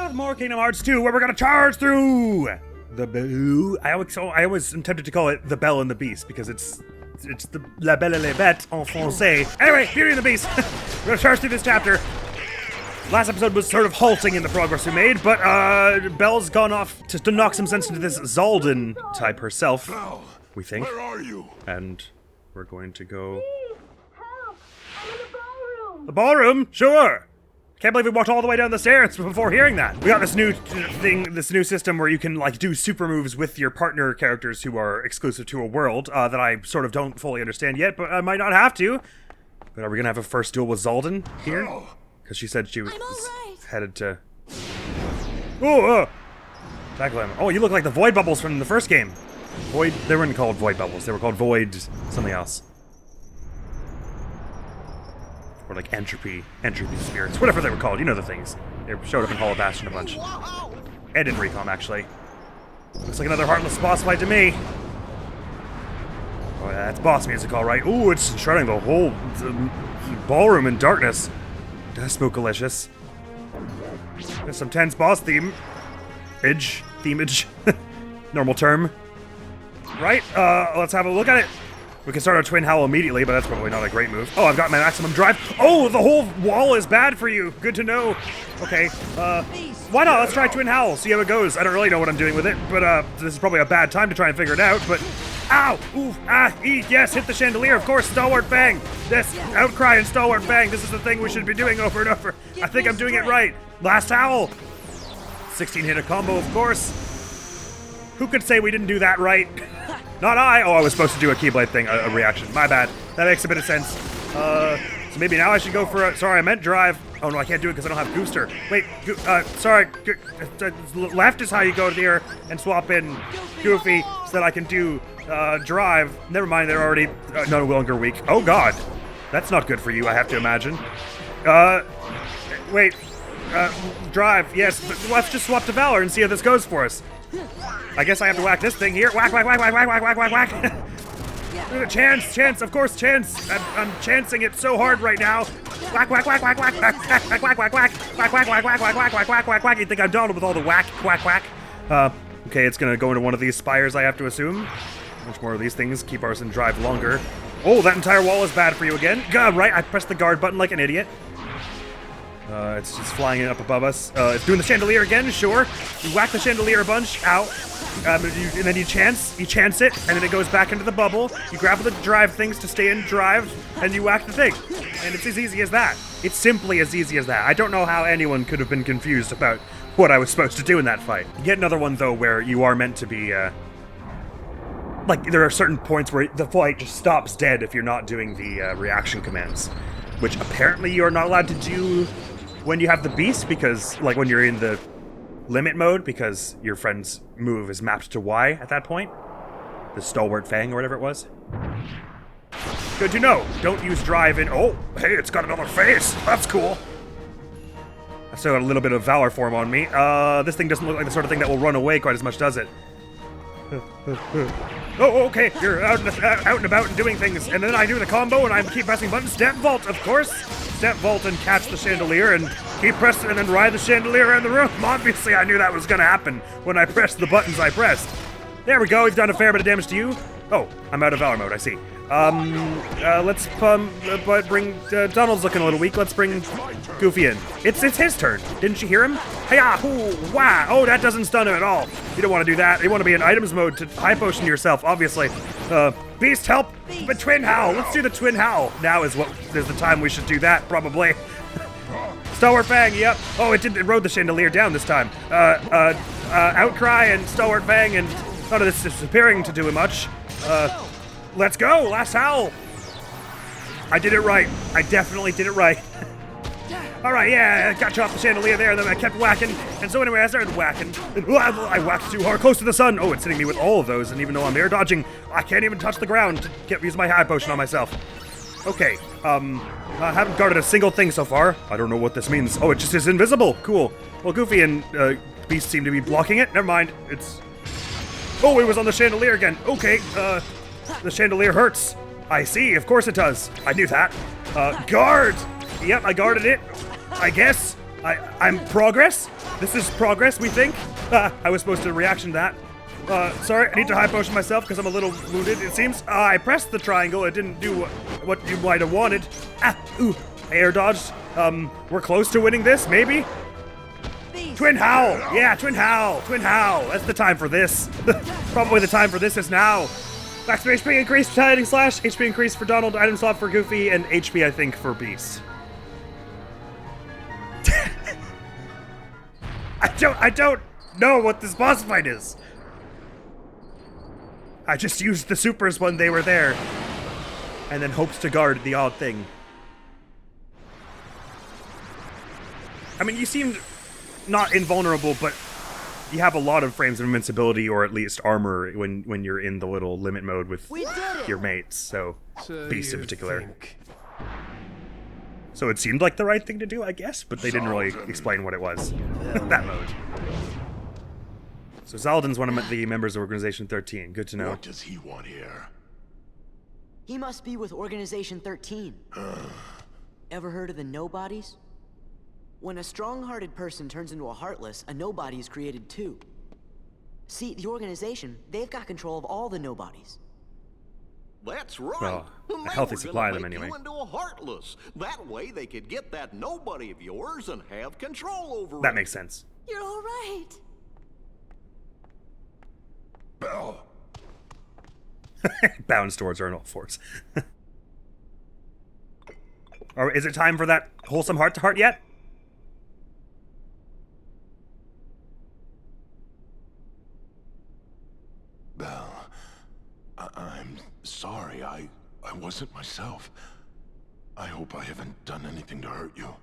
have more Kingdom Hearts 2 where we're gonna charge through the boo. I always am tempted to call it the Belle and the Beast because it's the La Belle et la Bête en français. Anyway, Beauty and the Beast. We're gonna charge through this chapter. Last episode was sort of halting in the progress we made, but Belle's gone off to knock some sense into this Zaldin type herself. Belle, we think. where are you? And we're going to go. Please, help! I'm in the ballroom! The ballroom? Sure! Can't believe we walked all the way down the stairs before hearing that. We got this new thing, this new system where you can like do super moves with your partner characters who are exclusive to a world that I sort of don't fully understand yet, but I might not have to. But are we gonna have a first duel with Zaldin here? Because she said she was headed to... Oh! Tackle him. Oh, you look like the Void Bubbles from the first game. Void... They weren't called Void Bubbles. They were called Void... something else. Or like Entropy Spirits. Whatever they were called. You know the things. They showed up in Hall of Bastion a bunch. And in Recom, actually. Looks like another Heartless boss fight to me. Oh, yeah, that's boss music, alright. Ooh, it's shrouding the whole ballroom in darkness. That's spookalicious. There's some tense boss themage. Normal term. Right, let's have a look at it. We can start our Twin Howl immediately, but that's probably not a great move. Oh, I've got my maximum drive. Oh, the whole wall is bad for you. Good to know. Okay, why not? Let's try Twin Howl, see how it goes. I don't really know what I'm doing with it, but this is probably a bad time to try and figure it out, but... Ow! Oof! Ah! Eat! Yes! Hit the chandelier! Of course! Stalwart Fang! This! Outcry and Stalwart Fang! This is the thing we should be doing over and over! I think I'm doing it right! Last Howl! 16 hit a combo, of course! Who could say we didn't do that right? Not I! Oh, I was supposed to do a Keyblade thing, a reaction. My bad. That makes a bit of sense. So maybe now I should go for a... Sorry, I meant drive. Oh no, I can't do it because I don't have Booster. Wait, sorry. Left is how you go here and swap in Goofy so that I can do drive. Never mind, they're already no longer weak. Oh god. That's not good for you, I have to imagine. Wait. Drive, yes, but let's just swap to Valor and see how this goes for us. I guess I have to whack this thing here. Whack, whack, whack, whack, whack, whack, whack, whack, whack. Chance, of course, chance. I'm chancing it so hard right now. Whack, whack, whack, whack, whack, whack, whack, whack, whack, whack, whack, whack, whack, whack, whack, whack, whack, whack, whack, whack. You think I'm Donald with all the whack, whack, whack? Okay, it's gonna go into one of these spires, I have to assume. Much more of these things keep ours in drive longer. Oh, that entire wall is bad for you again. God, right, I pressed the guard button like an idiot. It's just flying up above us. It's doing the chandelier again, sure. You whack the chandelier a bunch, ow. And then you chance it, and then it goes back into the bubble. You grab the drive things to stay in drive, and you whack the thing. And it's as easy as that. It's simply as easy as that. I don't know how anyone could have been confused about what I was supposed to do in that fight. Yet another one, though, where you are meant to be, like, there are certain points where the fight just stops dead if you're not doing the reaction commands. Which apparently you're not allowed to do when you have the beast, because, like, when you're in the limit mode, because your friend's move is mapped to Y at that point. The Stalwart Fang or whatever it was. Good to know. Don't use drive in... Oh, hey, it's got another face. That's cool. I still got a little bit of Valor form on me. This thing doesn't look like the sort of thing that will run away quite as much, does it? Oh, okay, you're out and about and doing things, and then I do the combo and I keep pressing buttons. Step vault, of course. Step vault and catch the chandelier and keep pressing and then ride the chandelier around the room. Obviously, I knew that was gonna happen when I pressed the buttons I pressed. There we go, we've done a fair bit of damage to you. Oh, I'm out of Valor mode, I see. Let's bring Donald's looking a little weak. Let's bring Goofy in. It's his turn. Didn't you hear him? Hiya, hoo, wah. Oh, that doesn't stun him at all. You don't want to do that. You want to be in items mode to high potion yourself, obviously. Beast, help! The Twin Howl. Let's do the Twin Howl. Now is the time we should do that, probably. Stalwart Fang, yep. Oh, it rode the chandelier down this time. Outcry and Stalwart Fang, and none of this is appearing to do much. Let's go! Last Howl! I did it right. I definitely did it right. Alright, yeah, I got you off the chandelier there, and then I kept whacking. And so anyway, I started whacking. And I whacked too hard, close to the sun. Oh, it's hitting me with all of those, and even though I'm air dodging, I can't even touch the ground to use my high potion on myself. Okay, I haven't guarded a single thing so far. I don't know what this means. Oh, it just is invisible. Cool. Well, Goofy and Beast seem to be blocking it. Never mind. It's... Oh, it was on the chandelier again. Okay, the chandelier hurts. I see, of course it does. I knew that. Guard! Yep, I guarded it. I guess. I'm progress? This is progress, we think? I was supposed to reaction to that. Sorry, I need to high potion myself because I'm a little wounded, it seems. I pressed the triangle, it didn't do what you might have wanted. Air dodge. We're close to winning this, maybe? Twin Howl! Yeah, Twin Howl! Twin Howl! That's the time for this. Probably the time for this is now. Maximum HP increase for Tiding Slash, HP increase for Donald, item slot for Goofy, and HP, I think, for Beast. I don't know what this boss fight is. I just used the supers when they were there, and then hopes to guard the odd thing. I mean, you seemed not invulnerable, but you have a lot of frames of invincibility, or at least armor, when you're in the little limit mode with your mates, so Beast in particular. So it seemed like the right thing to do, I guess, but they didn't really explain what it was. That mode. So Zaldin's one of the members of Organization 13. Good to know. What does he want here? He must be with Organization 13. Ever heard of the Nobodies? When a strong-hearted person turns into a Heartless, a Nobody is created too. See, the organization, they've got control of all the Nobodies. That's right. Well, And a they healthy were supply gonna of them make anyway. You into a Heartless. That way they could get that nobody of yours and have control over That it. makes sense. You're all right. Bell. Bounds towards her on all fours. Or is it time for that wholesome heart-to-heart yet? Bell, I'm sorry. I wasn't myself. I hope I haven't done anything to hurt you.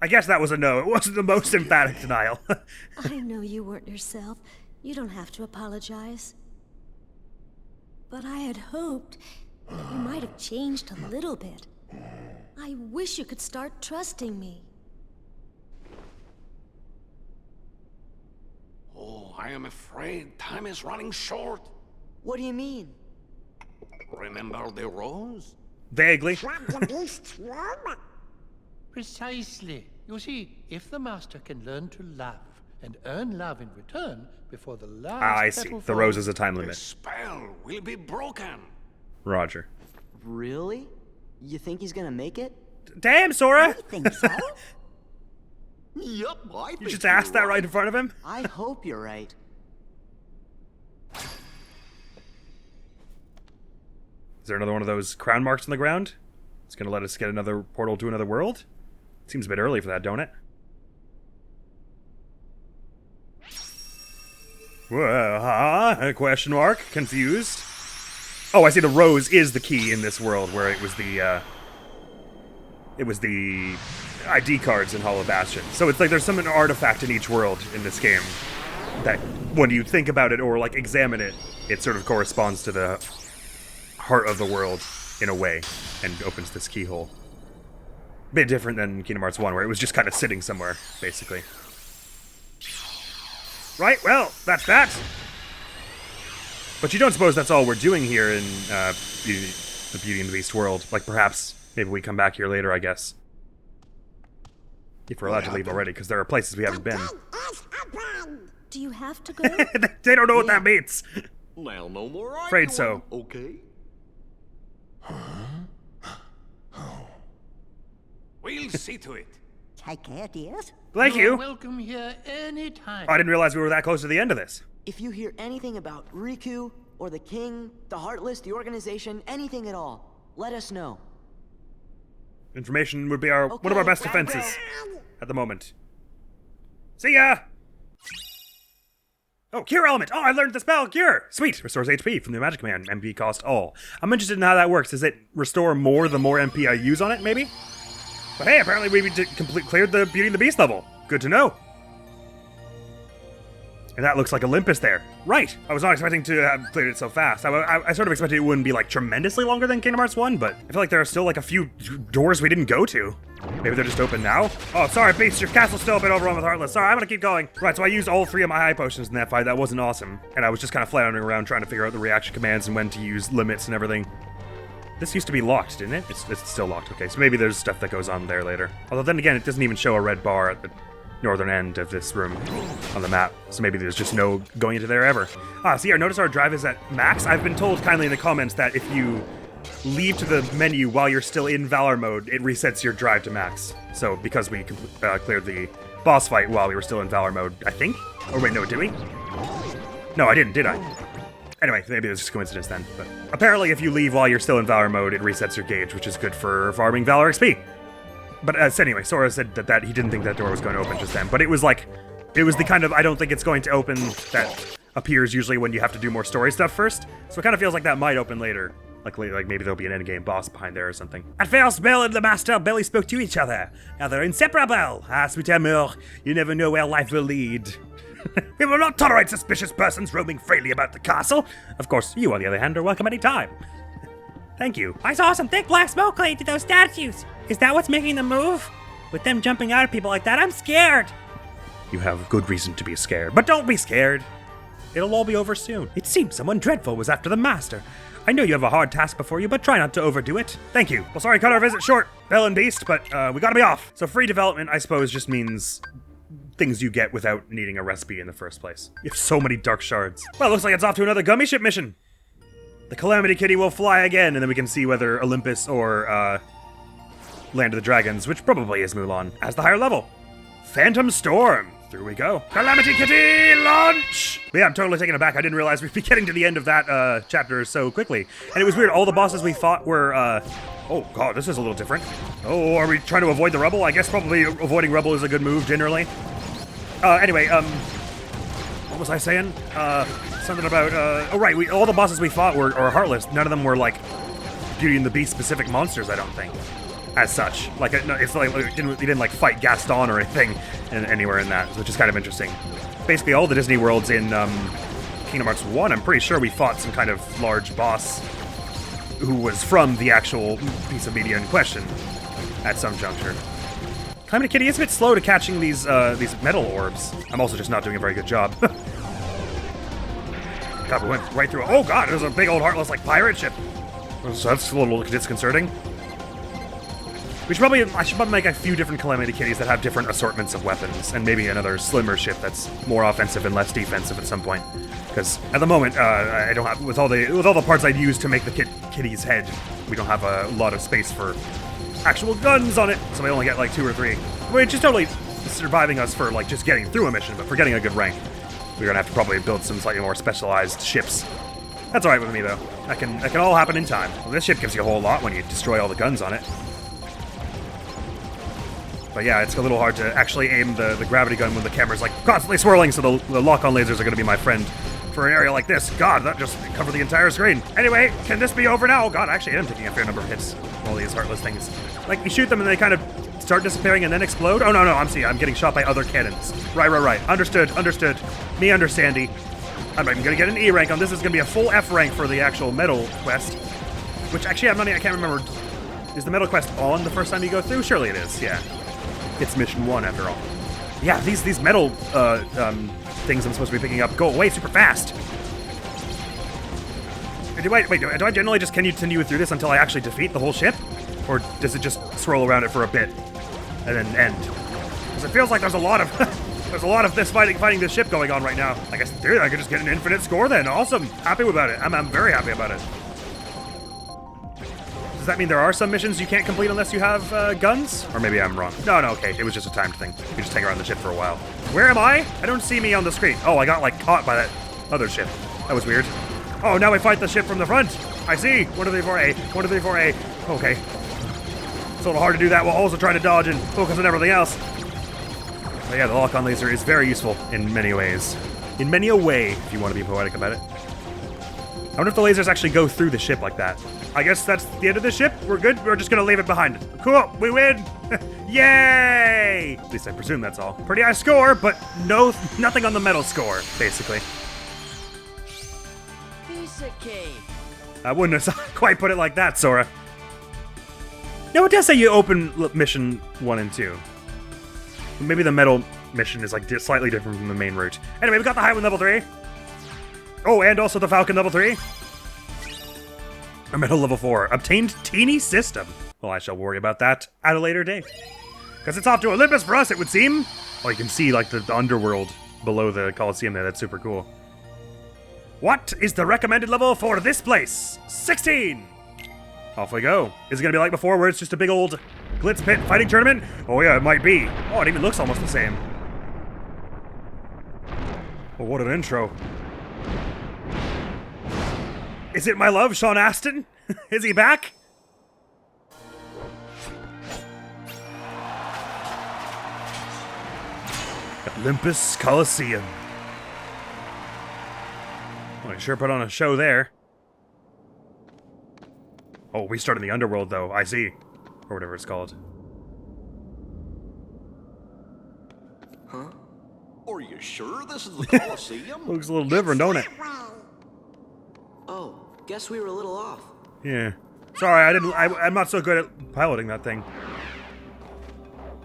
I guess that was a no. It wasn't the most emphatic denial. I know you weren't yourself. You don't have to apologize. But I had hoped that you might have changed a little bit. I wish you could start trusting me. Oh, I am afraid time is running short. What do you mean? Remember the rose? Vaguely. Precisely. You see, if the master can learn to love and earn love in return before the last I see. petal The rose falls, is a time The limit. spell will be broken. Roger. Really? You think he's gonna make it? Damn, Sora! Think so? Yup, I You think just you're asked that right in front of him? I hope you're right. Is there another one of those crown marks on the ground? It's gonna let us get another portal to another world? Seems a bit early for that, don't it? Whoa, question mark? Confused? Oh, I see the rose is the key in this world, where it was the ID cards in Hollow Bastion. So it's like there's some artifact in each world in this game that when you think about it or like examine it, it sort of corresponds to the heart of the world in a way and opens this keyhole. Bit different than Kingdom Hearts 1, where it was just kind of sitting somewhere, basically. Right, well, that's that. But you don't suppose that's all we're doing here in the Beauty and the Beast world? Like, perhaps, maybe we come back here later, I guess. If we're allowed to leave already, because there are places we haven't been. Do you have to go? They don't know what that means. Now, no more arguing. Afraid so. Okay. We'll see to it. Take care, dears. Thank You're you. welcome here anytime. I didn't realize we were that close to the end of this. If you hear anything about Riku, or the King, the Heartless, the organization, anything at all, let us know. Information would be one of our Okay, best grab defenses at the moment. See ya! Oh, Cure Element! Oh, I learned the spell, Cure! Sweet! Restores HP from the Magic Command. MP cost all. I'm interested in how that works. Does it restore more the more MP I use on it, maybe? But hey, apparently we cleared the Beauty and the Beast level. Good to know. And that looks like Olympus there. Right! I was not expecting to have cleared it so fast. I sort of expected it wouldn't be like tremendously longer than Kingdom Hearts 1, but I feel like there are still like a few doors we didn't go to. Maybe they're just open now? Oh, sorry, Beast, your castle's still a bit overrun with Heartless. Sorry, I'm gonna keep going. Right, so I used all 3 of my high potions in that fight. That wasn't awesome. And I was just kind of floundering around trying to figure out the reaction commands and when to use limits and everything. This used to be locked, didn't it? It's still locked. Okay, so maybe there's stuff that goes on there later. Although then again, it doesn't even show a red bar at the northern end of this room on the map. So maybe there's just no going into there ever. Ah, see, notice our drive is at max. I've been told kindly in the comments that if you leave to the menu while you're still in Valor mode, it resets your drive to max. So because we cleared the boss fight while we were still in Valor mode, I think? Or wait, no, did we? No, I didn't, did I? Anyway, maybe it was just coincidence then. But apparently if you leave while you're still in Valor mode, it resets your gauge, which is good for farming Valor XP. But anyway, Sora said that he didn't think that door was going to open just then. But it was the kind of, I don't think it's going to open that appears usually when you have to do more story stuff first. So it kind of feels like that might open later. Like maybe there'll be an endgame boss behind there or something. At first, Belle and the Master barely spoke to each other. Now they're inseparable. Ah, sweet Admiral, you never know where life will lead. We will not tolerate suspicious persons roaming freely about the castle. Of course, you, on the other hand, are welcome any time. Thank you. I saw some thick black smoke lead to those statues. Is that what's making them move? With them jumping out at people like that, I'm scared. You have good reason to be scared, but don't be scared. It'll all be over soon. It seems someone dreadful was after the Master. I know you have a hard task before you, but try not to overdo it. Thank you. Well, sorry, cut our visit short, Belle and Beast, but we gotta be off. So free development, I suppose, just means things you get without needing a recipe in the first place. You have so many dark shards. Well, looks like it's off to another gummy ship mission. The Calamity Kitty will fly again, and then we can see whether Olympus or Land of the Dragons, which probably is Mulan, has the higher level. Phantom Storm. Through we go. Calamity Kitty, launch! Yeah, I'm totally taken aback. I didn't realize we'd be getting to the end of that chapter so quickly. And it was weird. All the bosses we fought were, oh god, this is a little different. Oh, are we trying to avoid the rubble? I guess probably avoiding rubble is a good move, generally. Anyway, what was I saying? Something about, oh right, all the bosses we fought were heartless. None of them were, like, Beauty and the Beast specific monsters, I don't think. As such. Like, it's like, we didn't like, fight Gaston or anything anywhere in that, which is kind of interesting. Basically, all the Disney worlds in Kingdom Hearts 1, I'm pretty sure we fought some kind of large boss who was from the actual piece of media in question at some juncture. Calamity Kitty is a bit slow to catching these metal orbs. I'm also just not doing a very good job. God, we went right through. Oh god, there's a big old heartless like pirate ship. So that's a little disconcerting. I should probably make a few different Calamity Kitties that have different assortments of weapons, and maybe another slimmer ship that's more offensive and less defensive at some point. Because at the moment, I don't have with all the parts I'd use to make the kitty's head, we don't have a lot of space for actual guns on it, so we only get like 2 or 3, which is totally surviving us for like just getting through a mission. But for getting a good rank, we're gonna have to probably build some slightly more specialized ships. That's all right with me though. That can all happen in time. Well, this ship gives you a whole lot when you destroy all the guns on it. But yeah, it's a little hard to actually aim the gravity gun when the camera's like constantly swirling, so the lock-on lasers are going to be my friend for an area like this. God, that just covered the entire screen. Anyway, can this be over now? Oh god, actually I am taking a fair number of hits. All these heartless things. Like, you shoot them and they kind of start disappearing and then explode? Oh, no, I'm getting shot by other cannons. Right. Understood. Me understandy. I'm not even going to get an E rank on this. It's going to be a full F rank for the actual medal quest. Which, actually, I can't remember. Is the medal quest on the first time you go through? Surely it is, yeah. It's mission 1 after all. Yeah, these metal things I'm supposed to be picking up go away super fast. Do I generally just continue through this until I actually defeat the whole ship? Or does it just swirl around it for a bit and then end? Because it feels like there's a lot of this fighting this ship going on right now. I guess in theory I could just get an infinite score then. Awesome. Happy about it. I'm very happy about it. Does that mean there are some missions you can't complete unless you have guns? Or maybe I'm wrong. No, okay, it was just a timed thing. You just hang around the ship for a while. Where am I? I don't see me on the screen. Oh, I got, like, caught by that other ship. That was weird. Oh, now we fight the ship from the front. I see. 1, 2, 3, 4, A. 1, 2, 3, 4, A. Okay. It's a little hard to do that while also trying to dodge and focus on everything else. But yeah, the lock-on laser is very useful in many ways. In many a way, if you want to be poetic about it. I wonder if the lasers actually go through the ship like that. I guess that's the end of the ship. We're good. We're just gonna leave it behind. Cool. We win. Yay! At least I presume that's all. Pretty high score, but nothing on the medal score, basically. Piece of cake. I wouldn't have quite put it like that, Sora. No, it does say you open mission 1 and 2. Maybe the medal mission is like slightly different from the main route. Anyway, we got the Highwind level 3. Oh, and also the Falcon level 3. A metal level 4. Obtained teeny system. Well, I shall worry about that at a later date. Because it's off to Olympus for us, it would seem. Oh, you can see, like, the underworld below the Colosseum there. That's super cool. What is the recommended level for this place? 16! Off we go. Is it going to be like before, where it's just a big old glitz pit fighting tournament? Oh, yeah, it might be. Oh, it even looks almost the same. Oh, what an intro. Is it my love, Sean Astin? Is he back? Olympus Coliseum. Well, he sure put on a show there. Oh, we start in the underworld, though. I see. Or whatever it's called. Huh? Are you sure this is the Colosseum? Looks a little different, don't it? Oh, guess we were a little off. Yeah. Sorry, I'm not so good at piloting that thing.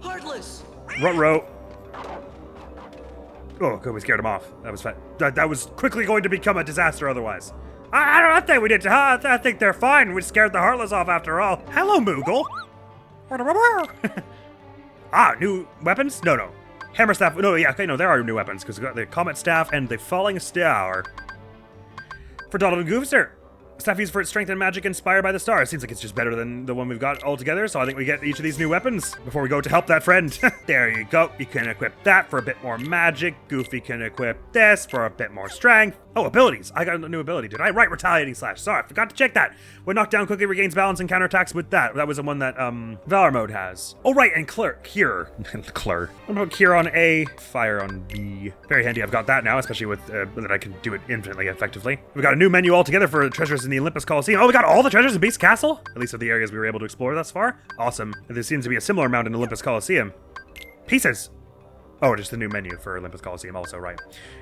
Heartless! Ruh-roh. Oh, good, we scared him off. That was fine. That was quickly going to become a disaster otherwise. I don't think we did. I think they're fine. We scared the Heartless off after all. Hello, Moogle. New weapons? No. Hammer staff. No, yeah, okay, no, there are new weapons because we got the Comet Staff and the Falling Star. For Donald and Goofster. Staff used for its strength and magic inspired by the stars. Seems like it's just better than the one we've got altogether, so I think we get each of these new weapons before we go to help that friend. There you go. You can equip that for a bit more magic. Goofy can equip this for a bit more strength. Oh, abilities. I got a new ability, did I? Right, Retaliating Slash. Sorry, I forgot to check that. When knocked down, quickly regains balance and counterattacks with that. That was the one that, Valor Mode has. Oh, right, and Cure. What about Cure on A, Fire on B? Very handy, I've got that now, especially with, that I can do it infinitely effectively. We've got a new menu altogether for treasures in the Olympus Coliseum. Oh, we got all the treasures in Beast Castle? At least of the areas we were able to explore thus far. Awesome. There seems to be a similar amount in Olympus Coliseum. Pieces. Oh, just the new menu for Olympus Coliseum also, right.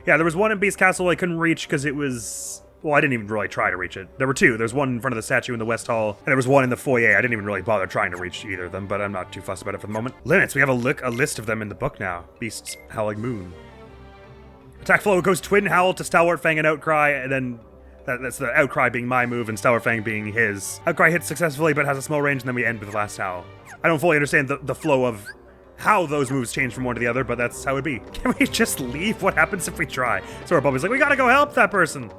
Yeah, there was one in Beast Castle I couldn't reach because it was... Well, I didn't even really try to reach it. There were two. There's one in front of the statue in the West Hall, and there was one in the foyer. I didn't even really bother trying to reach either of them, but I'm not too fussed about it for the moment. Limits. We have a list of them in the book now. Beasts, Howling Moon. Attack flow goes Twin Howl to Stalwart Fang and Outcry, and then... That's the Outcry being my move and Stalwart Fang being his. Outcry hits successfully but has a small range, and then we end with the Last Howl. I don't fully understand the flow of how those moves change from one to the other, but that's how it'd be. Can we just leave? What happens if we try? Sora Bubby's like, we gotta go help that person.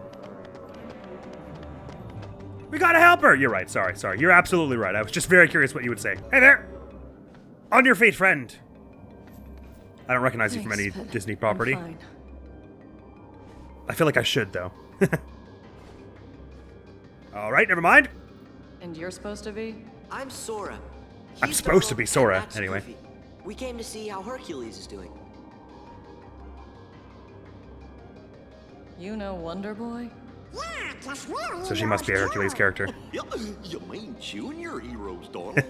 We gotta help her. You're right, sorry. You're absolutely right. I was just very curious what you would say. Hey there! On your feet, friend. I don't recognize you from any Disney property. I feel like I should, though. All right, never mind. And you're supposed to be? I'm Sora. I'm supposed to be Sora, anyway. Goofy. We came to see how Hercules is doing. You know Wonder Boy? So she must be a Hercules character. You mean Junior Heroes, Donald?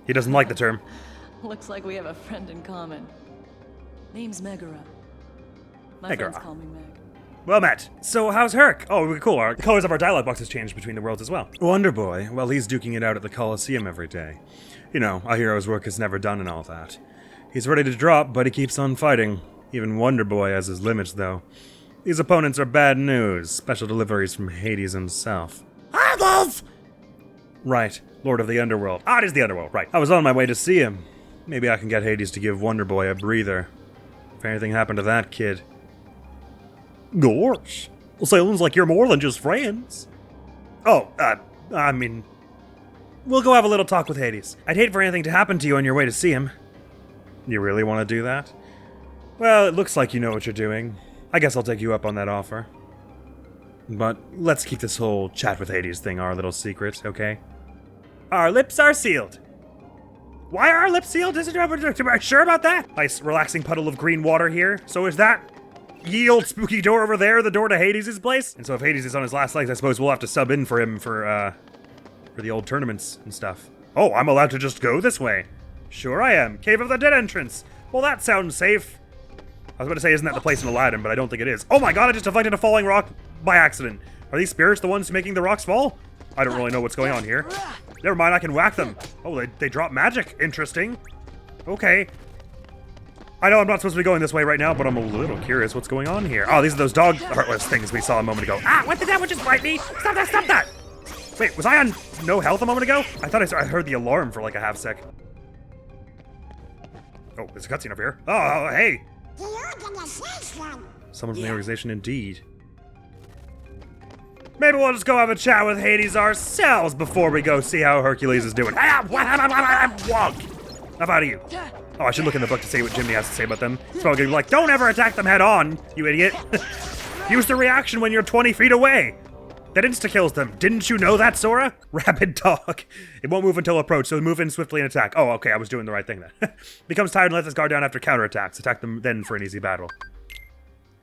He doesn't like the term. Looks like we have a friend in common. Name's Megara. My Megara. friends call me Meg. Well met. So how's Herc? Oh, cool. Our colors of our dialogue boxes changed between the worlds as well. Wonder Boy, well, he's duking it out at the Colosseum every day. You know, a hero's work is never done and all that. He's ready to drop, but he keeps on fighting. Even Wonder Boy has his limits, though. These opponents are bad news. Special deliveries from Hades himself. Hades! Right, Lord of the Underworld. Ah, it is the Underworld, right. I was on my way to see him. Maybe I can get Hades to give Wonder Boy a breather. If anything happened to that kid. Gosh. Well, sounds like you're more than just friends. Oh, I mean... We'll go have a little talk with Hades. I'd hate for anything to happen to you on your way to see him. You really want to do that? Well, it looks like you know what you're doing. I guess I'll take you up on that offer. But let's keep this whole chat with Hades thing our little secret, okay? Our lips are sealed. Why are our lips sealed? Are you sure about that? Nice relaxing puddle of green water here. So is that ye old spooky door over there the door to Hades' place? And so if Hades is on his last legs, I suppose we'll have to sub in for him for the old tournaments and stuff. Oh, I'm allowed to just go this way. Sure I am. Cave of the Dead entrance. Well, that sounds safe. I was about to say, isn't that the place in Aladdin, but I don't think it is. Oh my god, I just deflected a falling rock by accident. Are these spirits the ones making the rocks fall? I don't really know what's going on here. Never mind, I can whack them. Oh, they drop magic. Interesting. Okay. I know I'm not supposed to be going this way right now, but I'm a little curious what's going on here. Oh, these are those dog heartless things we saw a moment ago. Ah, what did that one just bite me? Stop that, stop that! Wait, was I on no health a moment ago? I thought I heard the alarm for like a half sec. Oh, there's a cutscene over here. Oh, hey! Someone from the organization indeed. Maybe we'll just go have a chat with Hades ourselves before we go see how Hercules is doing. Wonk! Enough out of you. Oh, I should look in the book to see what Jimmy has to say about them. He's probably gonna be like, don't ever attack them head on, you idiot. Use the reaction when you're 20 feet away. That insta-kills them. Didn't you know that, Sora? Rabid dog. It won't move until approach, so move in swiftly and attack. Oh, okay, I was doing the right thing then. Becomes tired and lets his guard down after counterattacks. Attack them then for an easy battle.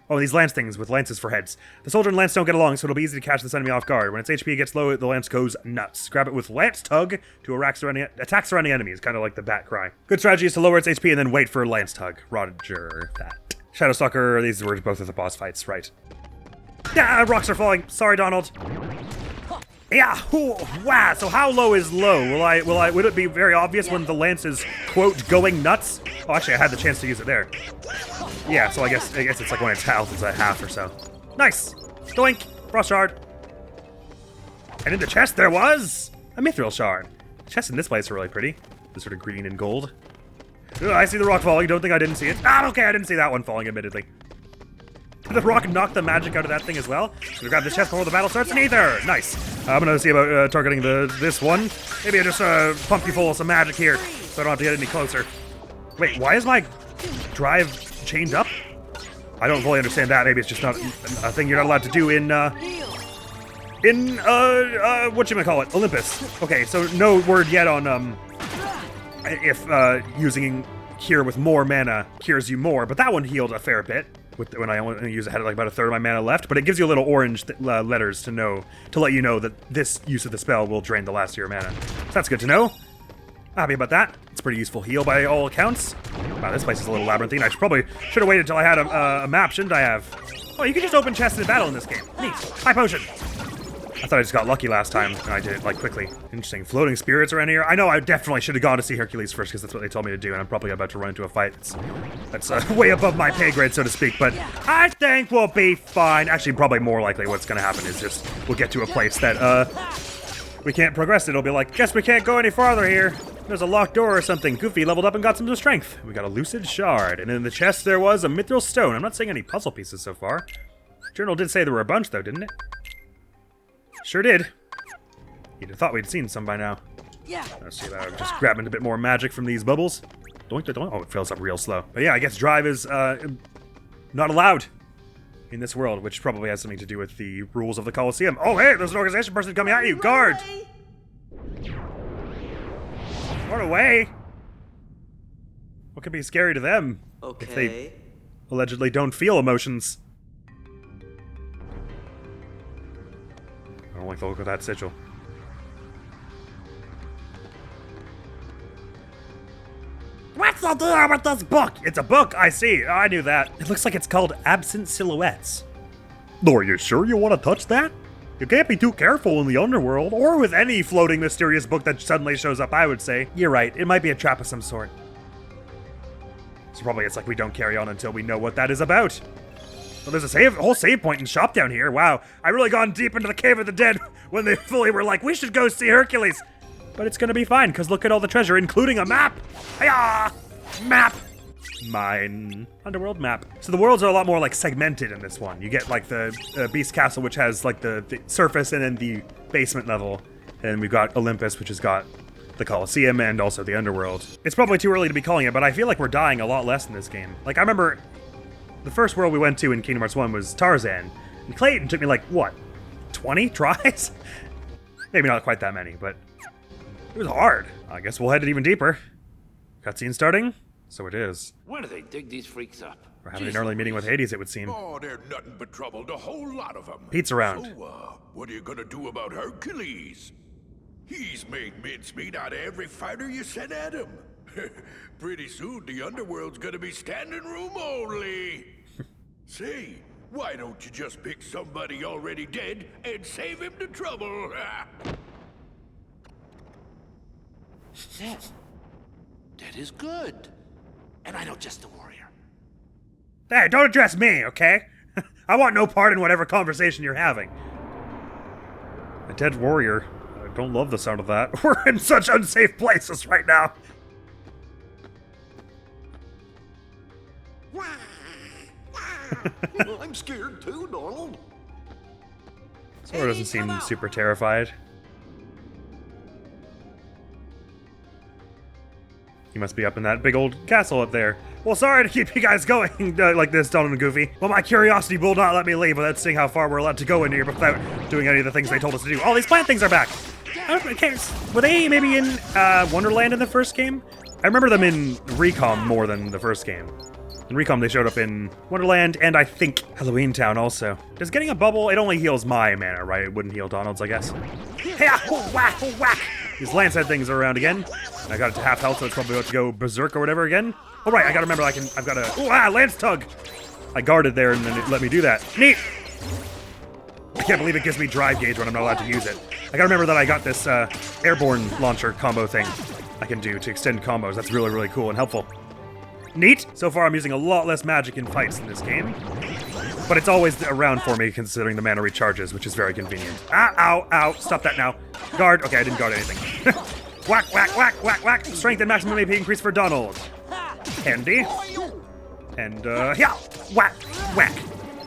Oh, these lance things with lances for heads. The soldier and lance don't get along, so it'll be easy to catch this enemy off guard. When its HP gets low, the lance goes nuts. Grab it with lance tug to attack surrounding enemies, kind of like the bat cry. Good strategy is to lower its HP and then wait for lance tug. Roger that. Shadowstalker, these were both of the boss fights, right? Yeah, rocks are falling. Sorry, Donald. Yeah, ooh, wow. So how low is low? Would it be very obvious when the lance is, quote, going nuts? Oh, actually, I had the chance to use it there. Yeah, so I guess it's like when its health is a half or so. Nice. Doink. Frost shard. And in the chest there was a mithril shard. The chests in this place are really pretty. They're sort of green and gold. Ugh, I see the rock falling. Don't think I didn't see it. Ah, okay, I didn't see that one falling, admittedly. Did the rock knock the magic out of that thing as well? Gonna grab the chest before the battle starts. Neither. Nice. I'm gonna see about targeting this one. Maybe I just pump you full of some magic here, so I don't have to get any closer. Wait, why is my drive chained up? I don't fully understand that. Maybe it's just not a thing you're not allowed to do in whatchamacallit, Olympus. Okay, so no word yet on if using cure with more mana cures you more, but that one healed a fair bit. When I only use it, I had like about a third of my mana left, but it gives you little orange letters to let you know that this use of the spell will drain the last of your mana. So that's good to know. Happy about that. It's a pretty useful heal by all accounts. Wow, this place is a little labyrinthine. I should have waited until I had a map, shouldn't I have? Oh, you can just open chests in battle in this game. Neat. High potion. I thought I just got lucky last time, and I did it, like, quickly. Interesting. Floating spirits around here. I know I definitely should have gone to see Hercules first, because that's what they told me to do, and I'm probably about to run into a fight. That's way above my pay grade, so to speak, but I think we'll be fine. Actually, probably more likely what's going to happen is just we'll get to a place that, we can't progress. It'll be like, guess we can't go any farther here. There's a locked door or something. Goofy leveled up and got some strength. We got a lucid shard, and in the chest there was a mithril stone. I'm not seeing any puzzle pieces so far. Journal did say there were a bunch, though, didn't it? Sure did. You'd have thought we'd seen some by now. Yeah. Let's see that. I'm just grabbing a bit more magic from these bubbles. Doink, doink. Oh, it fills up real slow. But yeah, I guess drive is not allowed in this world, which probably has something to do with the rules of the Colosseum. Oh, hey, there's an organization person coming at you. Guard! Run away! What could be scary to them if they allegedly don't feel emotions? I don't like the look of that sigil. What's the deal with this book? It's a book, I see. I knew that. It looks like it's called Absent Silhouettes. Are you sure you want to touch that? You can't be too careful in the underworld, or with any floating mysterious book that suddenly shows up, I would say. You're right, it might be a trap of some sort. So probably it's like we don't carry on until we know what that is about. Well, there's a whole save point and shop down here. Wow, I really gone deep into the Cave of the Dead when they fully were like, we should go see Hercules. But it's gonna be fine, because look at all the treasure, including a map. Hiya! Map! Mine. Underworld map. So the worlds are a lot more like segmented in this one. You get like the Beast Castle, which has like the surface and then the basement level. And we've got Olympus, which has got the Colosseum and also the Underworld. It's probably too early to be calling it, but I feel like we're dying a lot less in this game. Like, I remember the first world we went to in Kingdom Hearts 1 was Tarzan. And Clayton took me like, what, 20 tries? Maybe not quite that many, but it was hard. I guess we'll head it even deeper. Cutscene starting? So it is. Where do they dig these freaks up? We're having an early meeting with Hades, it would seem. Oh, they're nothing but trouble, a whole lot of them. Pete's around. So, what are you gonna do about Hercules? He's made mincemeat out of every fighter you sent at him. Pretty soon, the Underworld's gonna be standing room only. Say, why don't you just pick somebody already dead and save him the trouble? That is good. And I know just the warrior. Hey, don't address me, okay? I want no part in whatever conversation you're having. A dead warrior. don't love the sound of that. We're in such unsafe places right now. I'm scared too, Donald. Sora doesn't seem super terrified. He must be up in that big old castle up there. Well, sorry to keep you guys going like this, Donald and Goofy. Well, my curiosity will not let me leave without seeing how far we're allowed to go in here without doing any of the things they told us to do. All these plant things are back. Were they maybe in Wonderland in the first game? I remember them in Recom more than the first game. In Recom, they showed up in Wonderland and I think Halloween Town also. Does getting a bubble, it only heals my mana, right? It wouldn't heal Donald's, I guess. Hey, whack, whack! These lance head things are around again. I got it to half health, so it's probably about to go berserk or whatever again. Oh right, I gotta remember I've got a lance tug! I guarded there and then it let me do that. Neat! I can't believe it gives me drive gauge when I'm not allowed to use it. I gotta remember that I got this airborne launcher combo thing I can do to extend combos. That's really, really cool and helpful. Neat! So far I'm using a lot less magic in fights in this game. But it's always around for me considering the mana recharges, which is very convenient. Ah, ow, ow, stop that now. Guard, okay, I didn't guard anything. Whack, whack, whack, whack, whack. Strength and maximum AP increase for Donald. Handy. And, yeah, whack, whack.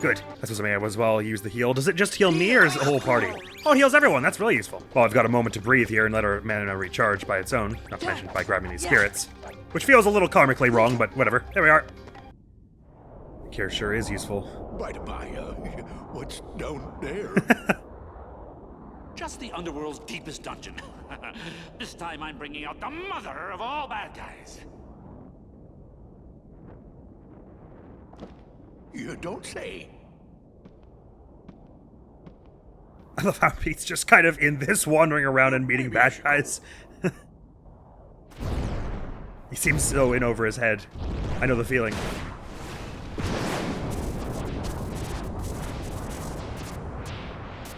Good. That's what I may as well use the heal. Does it just heal me or is it the whole party? Oh, it heals everyone. That's really useful. Well, I've got a moment to breathe here and let our mana recharge by its own. Not to mention by grabbing these spirits. Which feels a little karmically wrong, but whatever. There we are. The cure sure is useful. By the by, what's down there? Just the underworld's deepest dungeon. This time I'm bringing out the mother of all bad guys. You don't say. I love how Pete's just kind of in this, wandering around and meeting bad guys. He seems so in over his head. I know the feeling.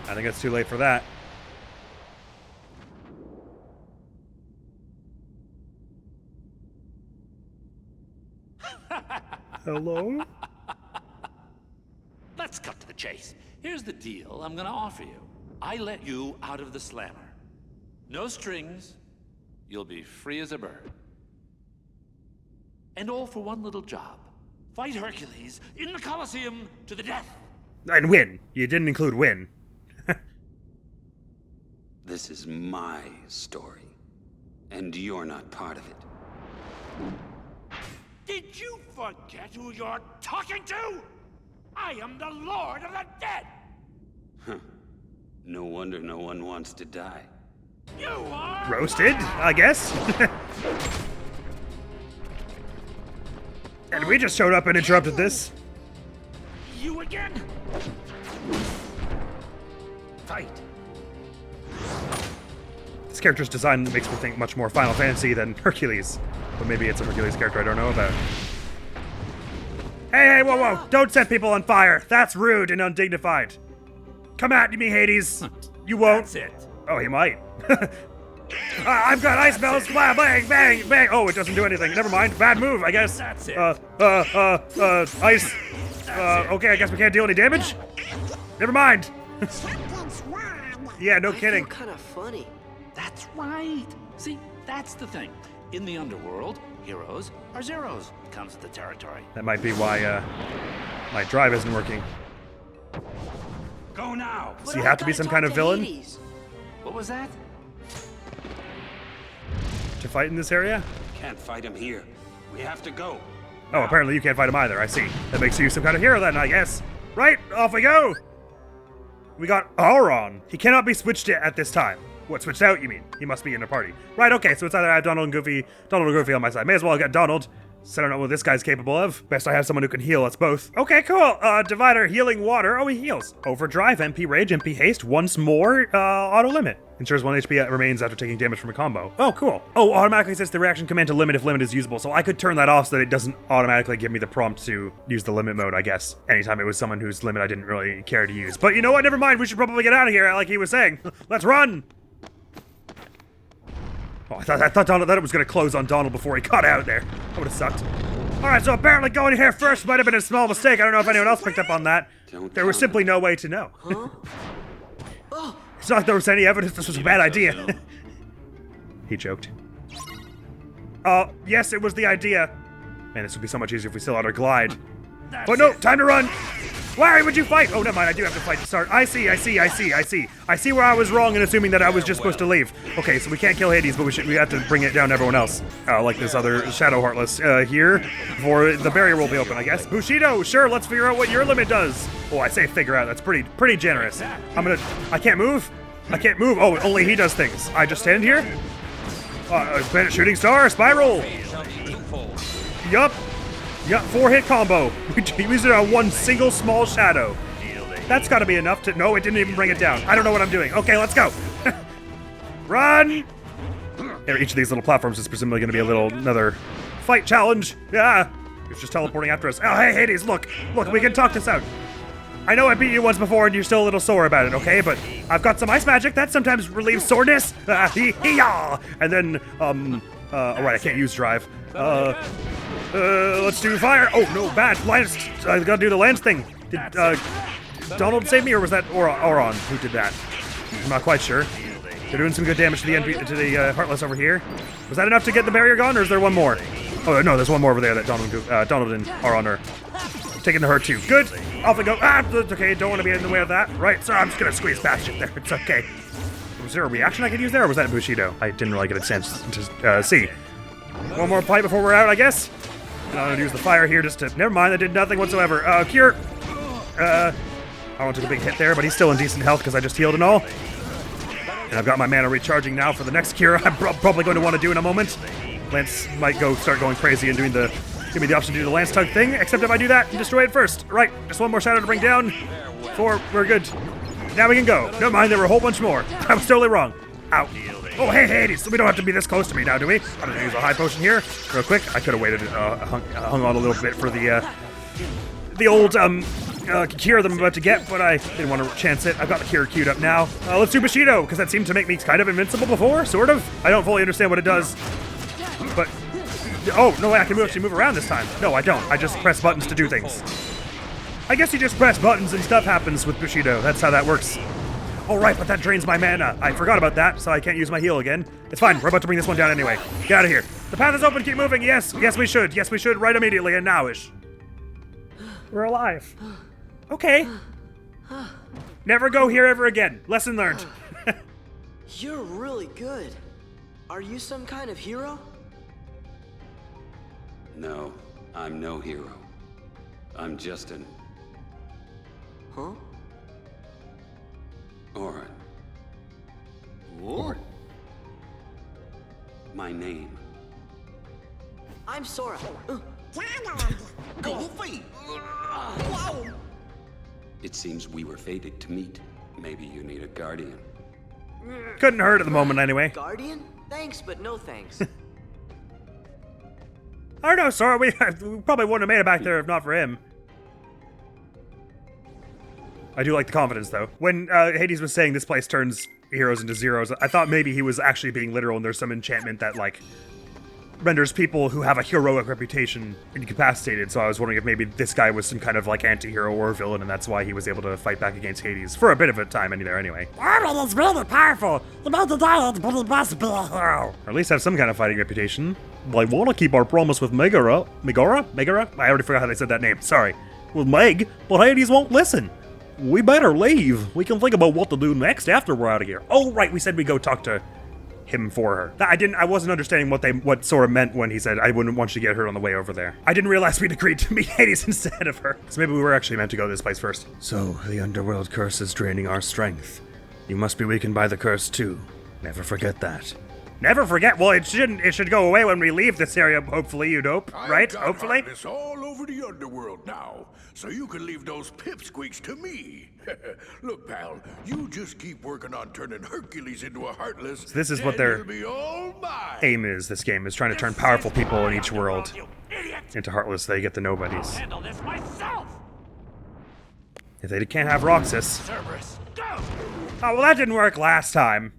I think it's too late for that. Hello? Let's cut to the chase. Here's the deal I'm gonna offer you. I let you out of the slammer. No strings. You'll be free as a bird. And all for one little job. Fight Hercules in the Colosseum to the death. And win. You didn't include win. This is my story, and you're not part of it. Did you forget who you're talking to? I am the Lord of the Dead! Huh. No wonder no one wants to die. You are... Roasted, I guess? And we just showed up and interrupted this. You again? Fight. This character's design makes me think much more Final Fantasy than Hercules. But maybe it's a Hercules character I don't know about. Hey, hey, whoa, whoa! Don't set people on fire! That's rude and undignified. Come at me, Hades! You won't. That's it. Oh, he might. I've got ice bells! Bang, bang, bang! Oh, it doesn't do anything. Never mind. Bad move, I guess. That's it. Ice. Okay, I guess we can't deal any damage? Never mind. Yeah, no kidding. I feel kind of funny. That's right. See, that's the thing. In the underworld, heroes are zeros. Comes with the territory. That might be why, my drive isn't working. Go now. Does he have to be some kind of villain What was that? to fight in this area? Can't fight him here. We have to go. Oh, apparently you can't fight him either, I see. That makes you some kind of hero then, I guess. Right, off we go! We got Auron. He cannot be switched at this time. What, switched out, you mean? He must be in a party. Right, okay, so it's either I have Donald or Goofy on my side. May as well get Donald. So I don't know what this guy's capable of. Best I have someone who can heal us both. Okay, cool. Divider, healing water. Oh, he heals. Overdrive, MP Rage, MP Haste. Once more, auto limit. Ensures 1 HP remains after taking damage from a combo. Oh, cool. Oh, automatically sets the reaction command to limit if limit is usable. So I could turn that off so that it doesn't automatically give me the prompt to use the limit mode, I guess. Anytime it was someone whose limit I didn't really care to use. But you know what? Never mind. We should probably get out of here, like he was saying. Let's run. Oh, I thought it was going to close on Donald before he got out there. That would have sucked. Alright, so apparently going here first might have been a small mistake. I don't know if anyone else picked up on that. There was simply no way to know. Huh? Oh, It's not like there was any evidence this was a bad idea. He joked. Yes, it was the idea. Man, this would be so much easier if we still had our glide. But no, time to run! Why would you fight? Oh, never mind, I do have to fight to start. I see. I see where I was wrong in assuming that I was just supposed to leave. Okay, so we can't kill Hades, but we have to bring it down to everyone else. Like this other Shadow Heartless here, before the barrier will be open, I guess. Bushido, sure, let's figure out what your limit does. Oh, I say figure out, that's pretty generous. I can't move? I can't move. Oh, only he does things. I just stand here? Planet Shooting Star, Spiral! Yup, 4-hit combo. We used it on one single small shadow. That's gotta be enough to... No, it didn't even bring it down. I don't know what I'm doing. Okay, let's go. Run! Each of these little platforms is presumably gonna be another fight challenge. Yeah, it's just teleporting after us. Oh, hey, Hades, look, we can talk this out. I know I beat you once before and you're still a little sore about it, okay? But I've got some ice magic that sometimes relieves soreness. And then, alright, I can't use drive. Let's do fire. Oh, no, bad. Lance, I gotta do the Lance thing. Did, Donald save me, or was that Auron who did that? I'm not quite sure. They're doing some good damage to the Heartless over here. Was that enough to get the barrier gone, or is there one more? Oh, no, there's one more over there that Donald and Auron are taking the hurt too. Good. Off we go. It's okay. Don't want to be in the way of that. Right, so I'm just gonna squeeze past it there. It's okay. Was there a reaction I could use there, or was that Bushido? I didn't really get a chance to see. One more fight before we're out, I guess. I'm gonna use the fire here just to... Never mind, that did nothing whatsoever. Cure. I won't take a big hit there, but he's still in decent health because I just healed and all. And I've got my mana recharging now for the next cure I'm probably going to want to do in a moment. Lance might start going crazy and give me the option to do the Lance Tug thing, except if I do that and destroy it first. Right, just one more shadow to bring down. 4, we're good. Now we can go. Never mind, there were a whole bunch more. I was totally wrong. Ow. Oh, hey, Hades, we don't have to be this close to me now, do we? I'm gonna use a high potion here, real quick. I could have waited, hung on a little bit for the old, cure that I'm about to get, but I didn't want to chance it. I've got the cure queued up now. Let's do Bushido, because that seemed to make me kind of invincible before, sort of. I don't fully understand what it does, but... Oh, no way, I can actually move around this time. No, I don't. I just press buttons to do things. I guess you just press buttons and stuff happens with Bushido. That's how that works. Oh, right, but that drains my mana. I forgot about that, so I can't use my heal again. It's fine. We're about to bring this one down anyway. Get out of here. The path is open. Keep moving. Yes, we should. Yes, we should. Right immediately and nowish. We're alive. Okay. Never go here ever again. Lesson learned. You're really good. Are you some kind of hero? No, I'm no hero. I'm just an... Huh? Auron. What? My name. I'm Sora. Goofy! It seems we were fated to meet. Maybe you need a guardian. Couldn't hurt at the moment anyway. Guardian? Thanks, but no thanks. I don't know, Sora. We probably wouldn't have made it back there if not for him. I do like the confidence, though. When Hades was saying this place turns heroes into zeros, I thought maybe he was actually being literal and there's some enchantment that, like, renders people who have a heroic reputation incapacitated. So I was wondering if maybe this guy was some kind of, like, anti-hero or villain, and that's why he was able to fight back against Hades for a bit of a time anyway. Auron is really powerful. He made the diet, but he must be a hero. Or at least have some kind of fighting reputation. Well, I want to keep our promise with Megara? I already forgot how they said that name. Sorry. With Meg, but Hades won't listen. We better leave. We can think about what to do next after we're out of here. Oh, right, we said we'd go talk to him for her. I wasn't understanding what Sora meant when he said I wouldn't want you to get hurt on the way over there. I didn't realize we'd agreed to meet Hades instead of her. So maybe we were actually meant to go this place first. So, the underworld curse is draining our strength. You must be weakened by the curse too. Never forget that. Never forget? Well, it should go away when we leave this area, hopefully, you'd hope, right? Hopefully? It's all over the underworld now, so you can leave those pipsqueaks to me. Look, pal, you just keep working on turning Hercules into a Heartless. So this is what their be all mine. aim is, this game, is trying to turn powerful people in each world into Heartless so they get the nobodies. Handle this myself. If they can't have Roxas. Cerberus, go! Oh, well, that didn't work last time.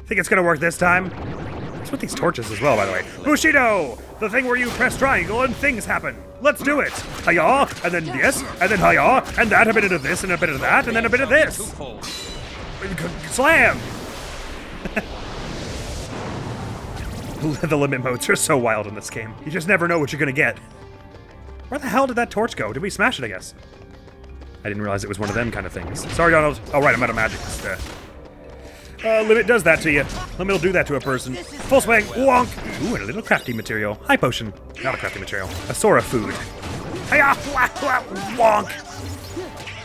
Think it's gonna work this time? What's with these torches as well, by the way? Bushido! The thing where you press triangle and things happen. Let's do it! Hiya! And then this, and then hiya! And that, a bit of this, and a bit of that, and then a bit of this! Slam! The limit modes are so wild in this game. You just never know what you're gonna get. Where the hell did that torch go? Did we smash it, I guess? I didn't realize it was one of them kind of things. Sorry, Donald. Oh, right, I'm out of magic. Limit does that to you. Limit will do that to a person. Full swing. Wonk! Ooh, and a little crafty material. High potion. Not a crafty material. A Sora food. Hiya! Wonk!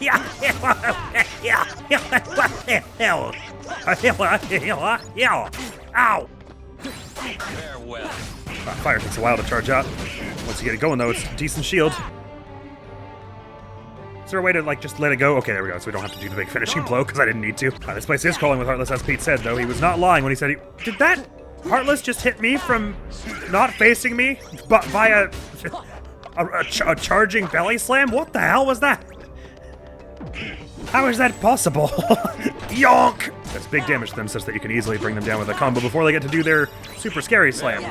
Yeah! Ow! Farewell. Fire takes a while to charge up. Once you get it going, though, it's a decent shield. Is there a way to, like, just let it go? Okay, there we go, so we don't have to do the big finishing blow, because I didn't need to. This place is crawling with Heartless, as Pete said, though. He was not lying when he said he... Did that Heartless just hit me from not facing me but by a charging belly slam? What the hell was that? How is that possible? Yonk! That's big damage to them, such that you can easily bring them down with a combo before they get to do their super scary slam.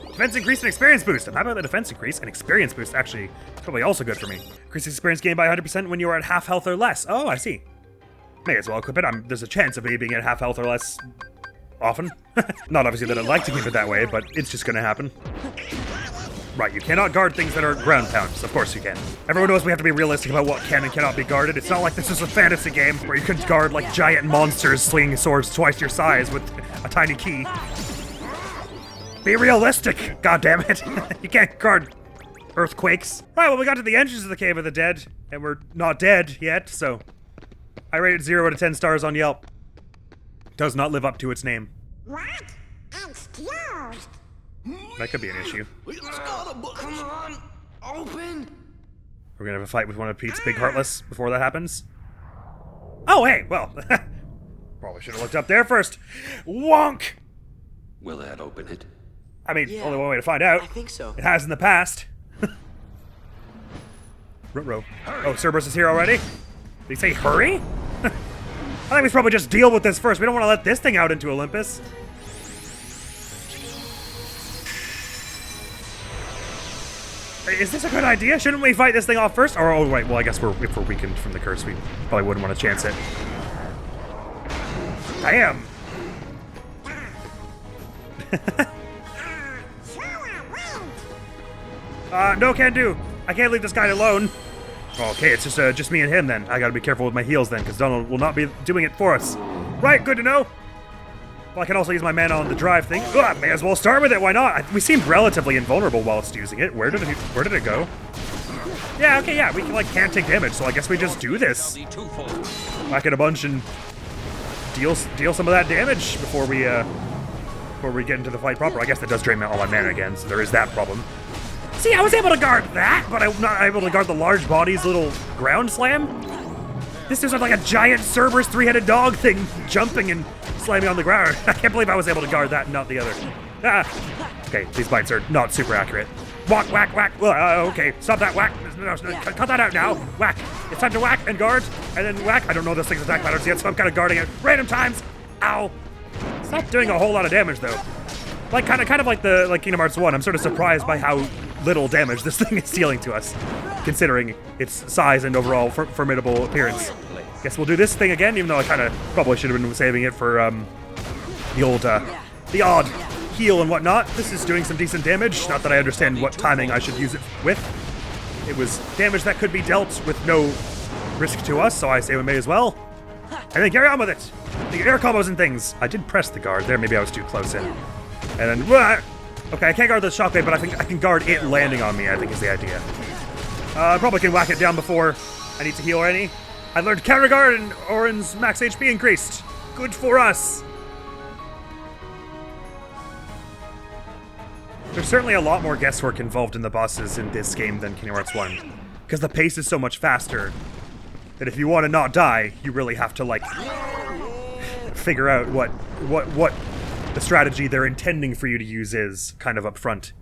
Defense increase and experience boost. I'm happy about the defense increase and experience boost. Actually, it's probably also good for me. Increases experience gain by 100% when you are at half health or less. Oh, I see. May as well equip it. There's a chance of me being at half health or less often. Not obviously that I'd like to keep it that way, but it's just gonna happen. Right, you cannot guard things that are ground pounds. Of course you can. Everyone knows we have to be realistic about what can and cannot be guarded. It's not like this is a fantasy game where you can guard like giant monsters slinging swords twice your size with a tiny key. Be realistic, God damn it! You can't guard earthquakes. Right, well, we got to the entrance of the Cave of the Dead, and we're not dead yet, so I rated 0 out of 10 stars on Yelp. Does not live up to its name. What? It's closed. That could be an issue. Come on, open. We're gonna have a fight with one of Pete's big Heartless before that happens. Oh, hey, well, probably should have looked up there first. Wonk! Will that open it? I mean, Yeah, only one way to find out. I think so. It has in the past. Ruh-roh. Oh, Cerberus is here already? Did he say hurry? I think we should probably just deal with this first. We don't want to let this thing out into Olympus. Is this a good idea? Shouldn't we fight this thing off first? Or, oh, right, well, I guess if we're weakened from the curse, we probably wouldn't want to chance it. Damn! No can do. I can't leave this guy alone. Okay, it's just me and him then. I gotta be careful with my heals then, because Donald will not be doing it for us. Right, good to know. Well, I can also use my mana on the drive thing. Ugh, may as well start with it, why not? We seemed relatively invulnerable whilst using it. Where did it go? Yeah, okay, yeah, we can't take damage, so I guess we just do this. Whack it a bunch and deal some of that damage before we get into the fight proper. I guess that does drain all my mana again, so there is that problem. See, I was able to guard that, but I'm not able to guard the large body's little ground slam. This is like a giant Cerberus three-headed dog thing jumping and slamming on the ground. I can't believe I was able to guard that and not the other. Ah. Okay, these bites are not super accurate. Whack, whack, whack. Okay, stop that whack. No, cut that out now. Whack. It's time to whack and guard, and then whack. I don't know this thing's attack patterns yet, so I'm kind of guarding it random times. Ow. It's not doing a whole lot of damage though. Like kind of like Kingdom Hearts 1. I'm sort of surprised by how little damage this thing is dealing to us, considering its size and overall formidable appearance. Guess we'll do this thing again, even though I kind of probably should have been saving it for the odd heal and whatnot. This is doing some decent damage. Not that I understand what timing I should use it with. It was damage that could be dealt with no risk to us, so I say we may as well. And then carry on with it. The air combos and things. I did press the guard there. Maybe I was too close in. And then, okay, I can't guard the shockwave, but I think I can guard it landing on me, I think is the idea. I probably can whack it down before I need to heal any. I learned counter guard and Orin's max HP increased. Good for us. There's certainly a lot more guesswork involved in the bosses in this game than Kingdom Hearts 1. Because the pace is so much faster that if you want to not die, you really have to, like, figure out what the strategy they're intending for you to use is kind of up front.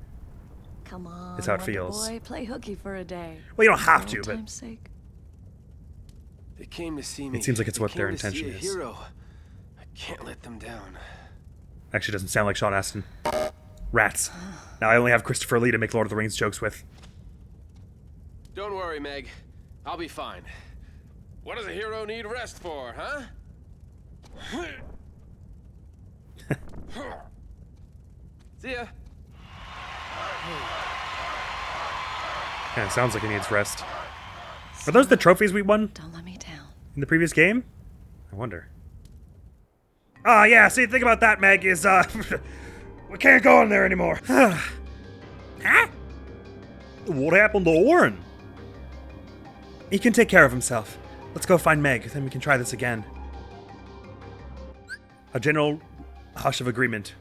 Come on, Is how it let the feels. boy play hooky for a day. Well, you don't have For to, old but time's sake. They came to see me. it seems like it's They what their came to see intention a is. hero. I can't let them down. Actually doesn't sound like Sean Astin. Rats. Now I only have Christopher Lee to make Lord of the Rings jokes with. Don't worry, Meg. I'll be fine. What does a hero need rest for, huh? See ya. Yeah, it sounds like he needs rest. Are those the trophies we won? Don't let me down. In the previous game? I wonder. Ah, yeah, see, the thing about that, Meg, is, we can't go in there anymore. Huh? What happened to Orin? He can take care of himself. Let's go find Meg, then we can try this again. A general hush of agreement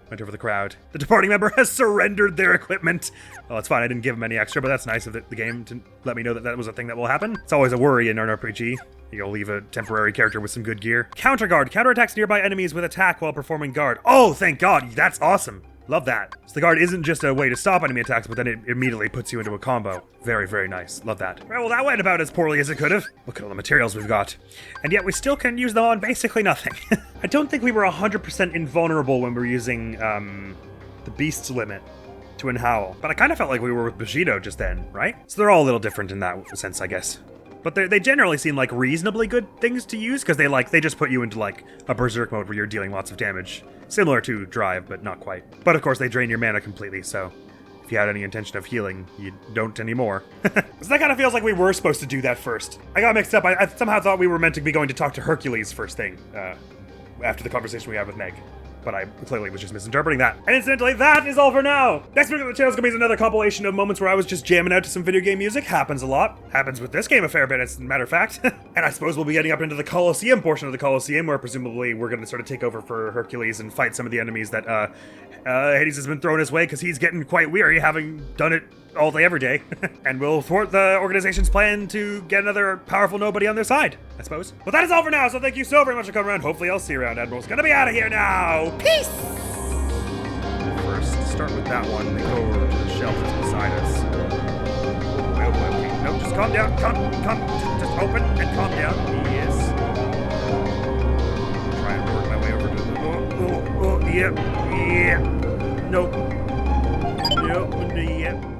went over the crowd. The departing member has surrendered their equipment. Oh, it's fine, I didn't give him any extra, but that's nice of the game to let me know that that was a thing that will happen. It's always a worry in an RPG. You'll leave a temporary character with some good gear. Counter guard counterattacks nearby enemies with attack while performing guard. Oh, thank God, that's awesome. Love that. So the guard isn't just a way to stop enemy attacks, but then it immediately puts you into a combo. Very, very nice. Love that. Well, that went about as poorly as it could have. Look at all the materials we've got. And yet we still can use them on basically nothing. I don't think we were 100% invulnerable when we were using the Beast's Limit to Inhowl. But I kind of felt like we were with Bushido just then, right? So they're all a little different in that sense, I guess. But they generally seem like reasonably good things to use, because they just put you into like a berserk mode where you're dealing lots of damage. Similar to Drive, but not quite. But of course they drain your mana completely, so if you had any intention of healing, you don't anymore. So that kind of feels like we were supposed to do that first. I got mixed up. I somehow thought we were meant to be going to talk to Hercules first thing, after the conversation we had with Meg. But I clearly was just misinterpreting that. And incidentally, that is all for now! Next week on the channel is going to be another compilation of moments where I was just jamming out to some video game music. Happens a lot. Happens with this game a fair bit, as a matter of fact. And I suppose we'll be getting up into the Colosseum portion of the Colosseum, where presumably we're going to sort of take over for Hercules and fight some of the enemies that Hades has been thrown his way, because he's getting quite weary, having done it all day, every day. And we'll thwart the organization's plan to get another powerful nobody on their side, I suppose. But that is all for now, so thank you so very much for coming around. Hopefully I'll see you around. Admiral's gonna be out of here now. Peace! First, start with that one, then go over to the shelters beside us. Okay, no, just calm down. Calm. Just open and calm down. Yes. Try and work my way over to the... Yep. Nope. Yep.